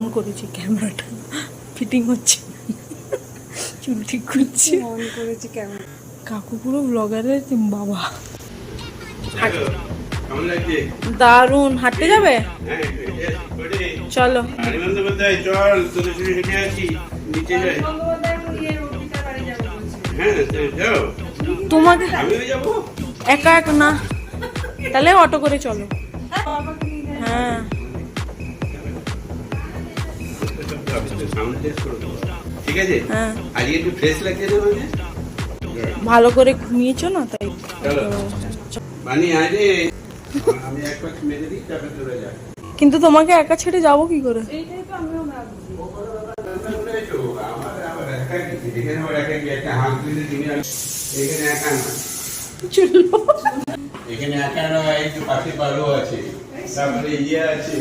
On করেছি ক্যামেরাটা, fitting হচ্ছে, চুল ঠিক করছি, অন করেছি ক্যামেরা। কাকু পুরো ব্লগারের বাবা। কেমন লাগছে? দারুণ। হাঁটতে যাবে? হ্যাঁ, চলো। আনন্দ বন্দায় চল, তোদের সঙ্গে হেঁটে আসি, নিচে যাই। হ্যাঁ, যাও। তোমাকে আমিও যাবো। একা একা না, তাহলে অটো করে চলো। হ্যাঁ, সাউন্ড টেস্ট করে দেবো। ঠিক আছে? হ্যাঁ। আজকে একটু ফ্রেশ লাগছে না মানে? ভালো করে ঘুমিয়েছো না তাই। চলো। বানি আজে আমি এক পাশ মেরে দিই, তারপর চলে যাই। কিন্তু তোমাকে একা ছেড়ে যাবো কি করে? আমার একা গেছি, এখানে আমার একা গিয়ে একটা হাত তুলে দিবি, এখানে একা না। চুল্লো এখানে একা নয়, এই যে পাশে বারো আছে, তারপরে ইয়ে আছে।